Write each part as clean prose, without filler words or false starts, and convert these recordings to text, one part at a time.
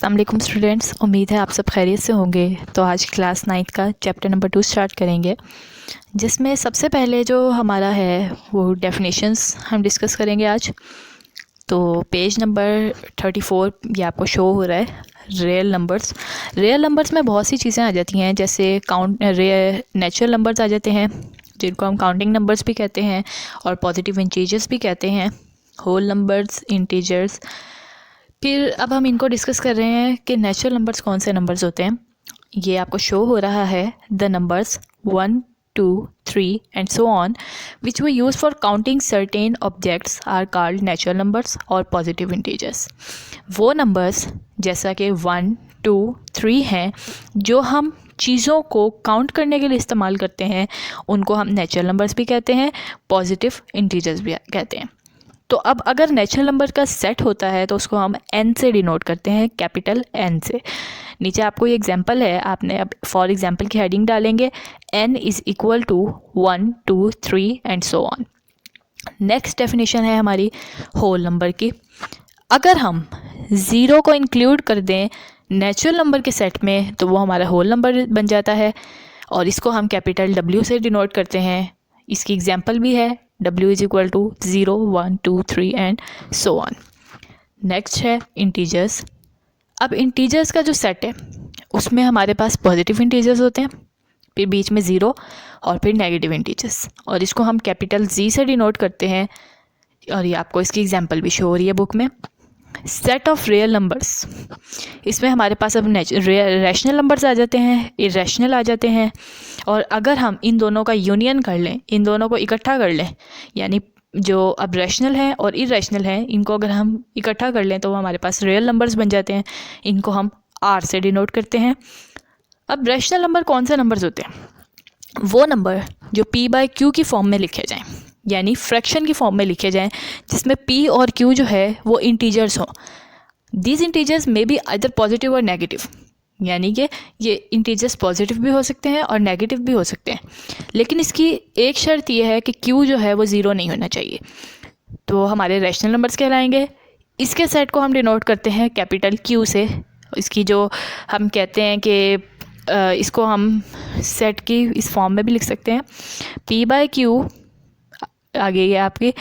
अस्सलाम वालेकुम स्टूडेंट्स, उम्मीद है आप सब खैरियत से होंगे। तो आज क्लास 9 का चैप्टर नंबर 2 स्टार्ट करेंगे, जिसमें सबसे पहले जो हमारा है वो डेफिनेशंस हम डिस्कस करेंगे आज। तो पेज नंबर 34 ये आपको शो हो रहा है। रियल नंबर्स में बहुत सी चीज़ें आ जाती हैं, जैसे नेचुरल नंबर्स आ जाते हैं जिनको हम काउंटिंग नंबर्स भी कहते हैं और पॉजिटिव इंटीजर्स भी कहते हैं, होल नंबर्स, इंटीजर्स। फिर अब हम इनको डिस्कस कर रहे हैं कि नेचुरल नंबर्स कौन से नंबर्स होते हैं। ये आपको शो हो रहा है the numbers 1, 2, 3 and so on which we use for counting certain objects are called natural numbers और पॉजिटिव इंटीजर्स। वो नंबर्स जैसा कि 1, 2, 3 हैं जो हम चीज़ों को काउंट करने के लिए इस्तेमाल करते हैं, उनको हम नेचुरल नंबर्स भी कहते हैं, पॉजिटिव इंटीजर्स भी कहते हैं। तो अब अगर नेचुरल नंबर का सेट होता है तो उसको हम एन से डिनोट करते हैं, कैपिटल एन से। नीचे आपको ये एग्जांपल है, आपने अब फॉर एग्जांपल की हेडिंग डालेंगे n is equal to 1, 2, 3 and so on. Next definition है हमारी होल नंबर की। अगर हम ज़ीरो को इंक्लूड कर दें नेचुरल नंबर के सेट में तो वो हमारा होल नंबर बन जाता है और इसको हम कैपिटल W से डिनोट करते हैं। इसकी एग्जांपल भी है W is equal to 0, 1, 2, 3 and so on. Next है इंटीजर्स। अब इंटीजर्स का जो सेट है उसमें हमारे पास पॉजिटिव इंटीजर्स होते हैं, फिर बीच में ज़ीरो और फिर नेगेटिव इंटीजर्स, और इसको हम कैपिटल Z से डिनोट करते हैं। और ये आपको इसकी एग्जांपल भी शो हो रही है बुक में। सेट ऑफ रियल नंबर्स, इसमें हमारे पास अब रैशनल नंबर्स आ जाते हैं, इरेशनल आ जाते हैं। और अगर हम इन दोनों का यूनियन कर लें, इन दोनों को इकट्ठा कर लें, यानी जो अब रैशनल हैं और इरेशनल हैं इनको अगर हम इकट्ठा कर लें तो वो हमारे पास रियल नंबर्स बन जाते हैं। इनको हम R से डिनोट करते हैं। अब रैशनल नंबर कौन से नंबर्स होते हैं? वो नंबर जो P/Q की फॉर्म में लिखे जाएँ, यानी फ्रैक्शन की फॉर्म में लिखे जाएँ, जिसमें P और Q जो है वो इंटीजर्स हों। दीज इंटीजर्स में बी आइदर पॉजिटिव और नेगेटिव, यानी कि ये इंटीजर्स पॉजिटिव भी हो सकते हैं और नेगेटिव भी हो सकते हैं। लेकिन इसकी एक शर्त ये है कि Q जो है वो ज़ीरो नहीं होना चाहिए। तो हमारे रैशनल नंबर्स कहलाएंगे। इसके सेट को हम डिनोट करते हैं कैपिटल Q से। इसकी जो हम कहते हैं कि इसको हम सेट की इस फॉर्म में भी लिख सकते हैं, P/Q। आगे ये आपकी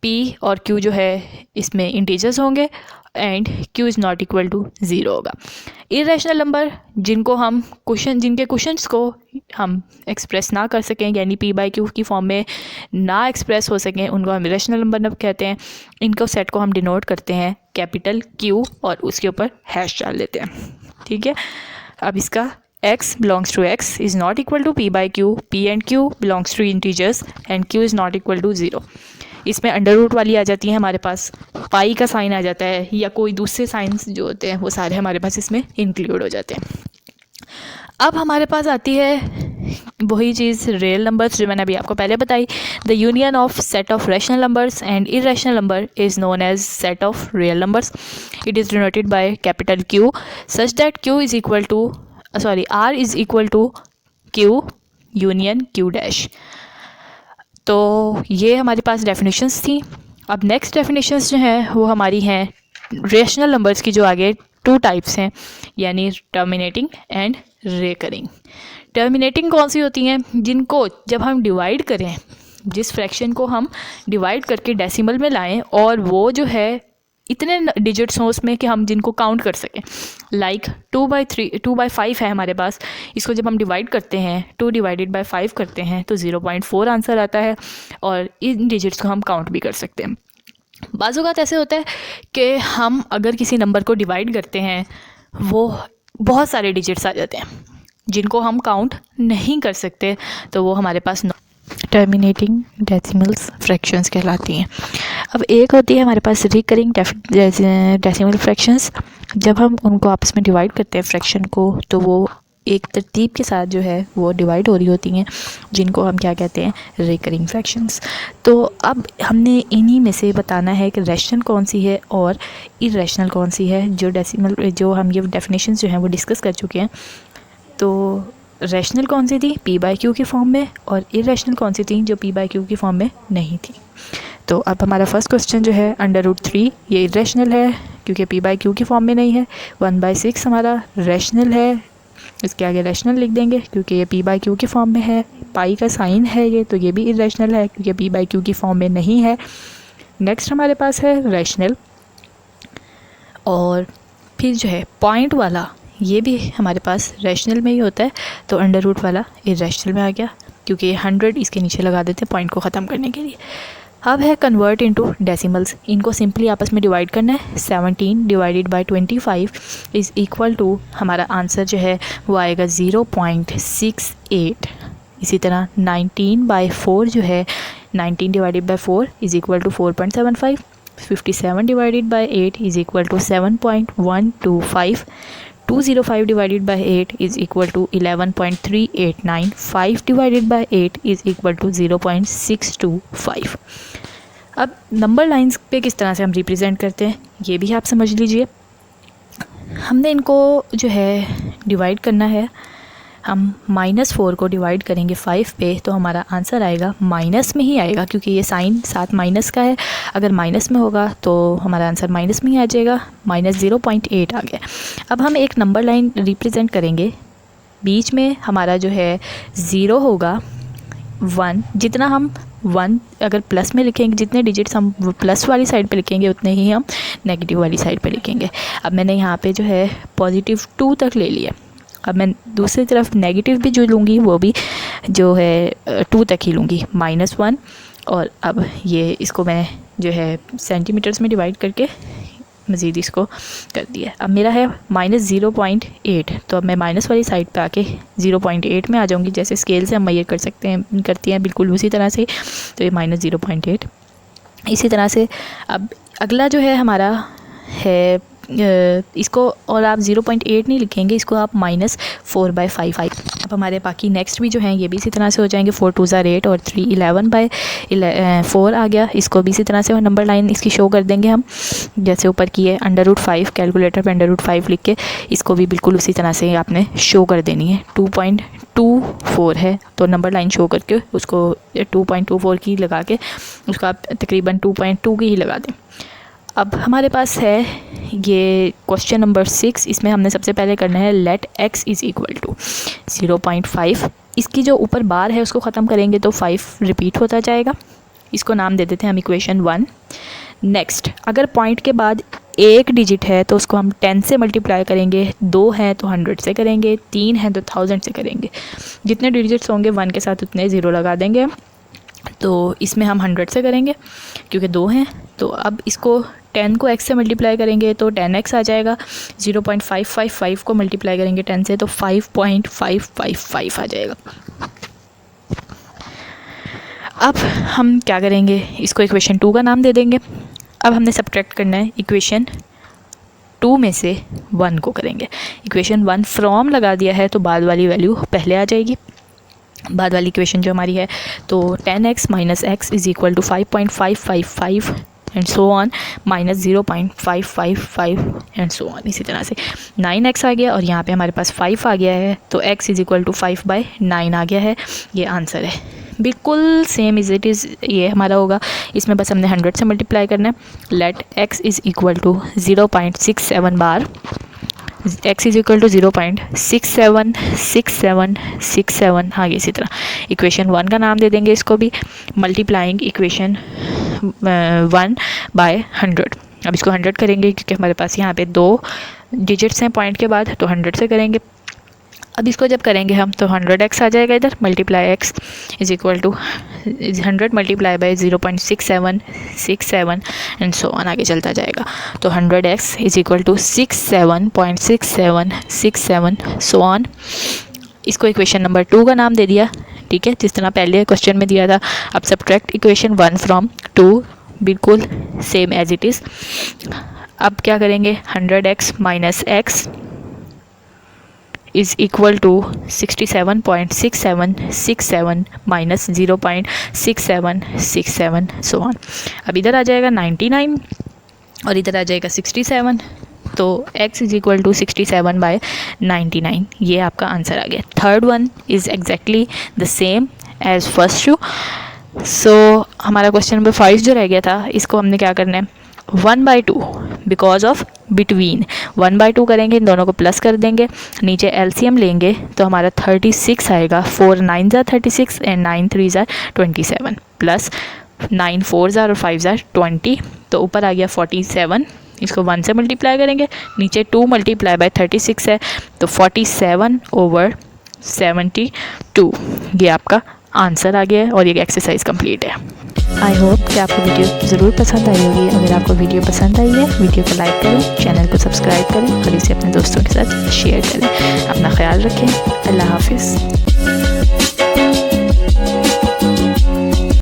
P और Q जो है इसमें इंटीजर्स होंगे and Q is not equal to zero होगा। इरेशनल नंबर जिनके क्वेश्चंस को हम एक्सप्रेस ना कर सकें, यानी P/Q की फॉर्म में ना एक्सप्रेस हो सकें, उनको हम इरेशनल नंबर कहते हैं। इनको सेट को हम डिनोट करते हैं कैपिटल Q और उसके ऊपर हैश डाल देते हैं। ठीक है, अब इसका x belongs to x is not equal to P/Q, P and Q belongs to integers and Q is not equal to 0। इसमें अंडर रूट वाली आ जाती है, हमारे पास पाई का साइन आ जाता है, या कोई दूसरे साइंस जो होते हैं वो सारे हमारे पास इसमें इंक्लूड हो जाते हैं। अब हमारे पास आती है वही चीज़ रियल नंबर्स जो मैंने अभी आपको पहले बताई। The union of set of rational numbers and irrational number is known as set of real numbers. It is denoted by capital Q such that Q is equal to R is equal to Q union Q dash. तो ये हमारे पास definitions थी। अब next definitions जो हैं वो हमारी हैं रेशनल नंबर्स की, जो आगे 2 टाइप्स हैं, यानी टर्मिनेटिंग एंड रेकरिंग। टर्मिनेटिंग कौन सी होती हैं? जिनको जब हम डिवाइड करें, जिस फ्रैक्शन को हम डिवाइड करके डेसिमल में लाएं और वो जो है इतने डिजिट्स हों उसमें कि हम जिनको काउंट कर सकें। लाइक 2/5 है हमारे पास, इसको जब हम डिवाइड करते हैं 2 डिवाइडेड बाय 5 करते हैं तो 0.4 आंसर आता है और इन डिजिट्स को हम काउंट भी कर सकते हैं। बाज़ औक़ात ऐसे होता है कि हम अगर किसी नंबर को डिवाइड करते हैं वो बहुत सारे डिजिट्स आ जाते हैं जिनको हम काउंट नहीं कर सकते, तो वो हमारे पास टर्मिनेटिंग डेसिमल्स फ्रैक्शंस कहलाती हैं। अब एक होती है हमारे पास रिकरिंग डेसिमल फ्रैक्शंस। जब हम उनको आपस में डिवाइड करते हैं फ्रैक्शन को, तो वो एक तरतीब के साथ जो है वो डिवाइड हो रही होती हैं, जिनको हम क्या कहते हैं? Recurring fractions. तो अब हमने इन्हीं में से बताना है कि रैशनल कौन सी है और इरेशनल कौन सी है। जो हम ये डेफिनेशंस जो हैं वो डिस्कस कर चुके हैं। तो रैशनल कौन सी थी? P/Q की फॉर्म में, और इरेशनल कौन सी थी? जो P/Q की फॉर्म में नहीं थी। तो अब हमारा फर्स्ट क्वेश्चन जो है √3, ये इरेशनल है क्योंकि पी बाई क्यू की फॉर्म में नहीं है। 1/6 हमारा रैशनल है, इसके आगे रैशनल लिख देंगे क्योंकि ये पी बाई क्यू की फॉर्म में है। पाई का साइन है ये, तो ये भी इरेशनल है क्योंकि पी बाई क्यू की फॉर्म में नहीं है। नेक्स्ट हमारे पास है रैशनल, और फिर जो है पॉइंट वाला ये भी हमारे पास रैशनल में ही होता है, तो अंडर रूट वाला इरेशनल में आ गया क्योंकि 100 इसके नीचे लगा देते हैं पॉइंट को ख़त्म करने के लिए। अब है कन्वर्ट इनटू डेसिमल्स, इनको सिंपली आपस में डिवाइड करना है। 17 divided by 25 is equal to हमारा आंसर जो है वो आएगा 0.68। इसी तरह 19/4 जो है 19 divided by 4 is equal to 4.75। 57 divided by 8 is equal to 7.125। 205 divided by 8 is equal to 11.389। 5 divided by 8 is equal to 0.625। अब नंबर लाइंस पे किस तरह से हम रिप्रेजेंट करते हैं ये भी आप समझ लीजिए। हमने इनको जो है डिवाइड करना है, हम -4 को डिवाइड करेंगे 5 पे तो हमारा आंसर आएगा माइनस में ही आएगा क्योंकि ये साइन साथ माइनस का है। अगर माइनस में होगा तो हमारा आंसर माइनस में ही आ जाएगा, -0.8 आ गया। अब हम एक नंबर लाइन रिप्रेजेंट करेंगे, बीच में हमारा जो है 0 होगा, 1 जितना हम 1 अगर प्लस में लिखेंगे, जितने डिजिट्स हम प्लस वाली साइड पे लिखेंगे उतने ही हम नेगेटिव वाली साइड पे लिखेंगे। अब मैंने यहाँ पे जो है +2 तक ले लिया। अब मैं दूसरी तरफ नेगेटिव भी जो लूँगी वो भी जो है 2 तक ही लूँगी, -1। और अब ये इसको मैं जो है सेंटीमीटर्स में डिवाइड करके मज़ीद इसको कर दिया। अब मेरा है -0.8, तो अब मैं माइनस वाली साइड पे आके 0.8 में आ जाऊँगी। जैसे स्केल से हम मेजर कर सकते हैं, करती हैं बिल्कुल उसी तरह से, तो ये -0.8। इसी तरह से अब अगला जो है हमारा है इसको, और आप 0.8 नहीं लिखेंगे, इसको आप -4/5। अब हमारे बाकी नेक्स्ट भी जो हैं ये भी इसी तरह से हो जाएंगे। 4 2 8 और 3 11/4 आ गया। इसको भी इसी तरह से नंबर लाइन इसकी शो कर देंगे हम, जैसे ऊपर की है √5। कैलकुलेटर पे √5 लिख के इसको भी बिल्कुल उसी तरह से आपने शो कर देनी है। 2.24 है तो नंबर लाइन शो करके उसको 2.24 की लगा के उसको आप तकरीबन 2.2 की ही लगा दें। अब हमारे पास है ये क्वेश्चन नंबर 6। इसमें हमने सबसे पहले करना है let x is equal to 0.5। इसकी जो ऊपर बार है उसको ख़त्म करेंगे तो 5 रिपीट होता जाएगा। इसको नाम दे देते हैं हम इक्वेशन 1। नेक्स्ट, अगर पॉइंट के बाद एक डिजिट है तो उसको हम 10 से मल्टीप्लाई करेंगे, 2 हैं तो 100 से करेंगे, 3 हैं तो 1000 से करेंगे। जितने डिजिट्स होंगे 1 के साथ उतने 0 लगा देंगे। तो इसमें हम 100 से करेंगे क्योंकि 2 हैं। तो अब इसको 10 को x से मल्टीप्लाई करेंगे तो 10x आ जाएगा। 0.555 को मल्टीप्लाई करेंगे 10 से तो 5.555 आ जाएगा। अब हम क्या करेंगे, इसको इक्वेशन 2 का नाम दे देंगे। अब हमने सब्ट्रैक्ट करना है, इक्वेशन 2 में से 1 को करेंगे। इक्वेशन 1 फ्रॉम लगा दिया है तो बाद वाली वैल्यू पहले आ जाएगी। बाद वाली इक्वेशन जो हमारी है तो 10x - x is equal to 5.555 and so on, -0.555 and so on. इसी तरह से 9x आ गया और यहाँ पे हमारे पास 5 आ गया है तो x इज़ इक्वल टू 5/9 आ गया है। ये आंसर है, बिल्कुल सेम इज़ इट इज़ ये हमारा होगा। इसमें बस हमने 100 से मल्टीप्लाई करना है। Let x is equal to 0.67 bar, x is equal to 0.676767 आगे इसी तरह। इक्वेशन 1 का नाम दे देंगे इसको भी, मल्टीप्लाइंग इक्वेशन 1/100। अब इसको 100 करेंगे क्योंकि हमारे पास यहाँ पे 2 डिजिट्स हैं पॉइंट के बाद, तो 100 से करेंगे। अब इसको जब करेंगे हम तो 100x आ जाएगा इधर, multiply x is equal to 100 multiply by 0.6767 and so on आगे चलता जाएगा। तो 100x is equal to 67.6767 so on. इसको इक्वेशन नंबर 2 का नाम दे दिया, ठीक है, जिस तरह पहले क्वेश्चन में दिया था। अब सब्ट्रैक्ट इक्वेशन 1 फ्रॉम 2, बिल्कुल सेम एज इट इज़। अब क्या करेंगे, 100x - x is equal to 67.6767 minus 0.6767 so on. अब इधर आ जाएगा 99 और इधर आ जाएगा 67, तो x इज़ इक्वल टू 67/99। ये आपका आंसर आ गया। Third one is exactly the same as first two. So हमारा क्वेश्चन नंबर 5 जो रह गया था, इसको हमने क्या करना है, 1/2 बिकॉज ऑफ बिटवीन 1/2 करेंगे, इन दोनों को प्लस कर देंगे, नीचे एलसीएम लेंगे तो हमारा 36 आएगा। 4 9 ज़ा 36 एंड 9 3 ज़ा 27 प्लस 9 4 ज़ा और 5 ज़ा 20, तो ऊपर आ गया 47। इसको 1 से मल्टीप्लाई करेंगे, नीचे 2 मल्टीप्लाई बाय 36 है तो 47/72 ये आपका आंसर आ गया है और ये एक्सरसाइज कंप्लीट है। आई होप कि आपको वीडियो ज़रूर पसंद आई होगी। अगर आपको वीडियो पसंद आई है, वीडियो को लाइक करें, चैनल को सब्सक्राइब करें और इसे अपने दोस्तों के साथ शेयर करें। अपना ख्याल रखें। अल्लाह हाफिज़।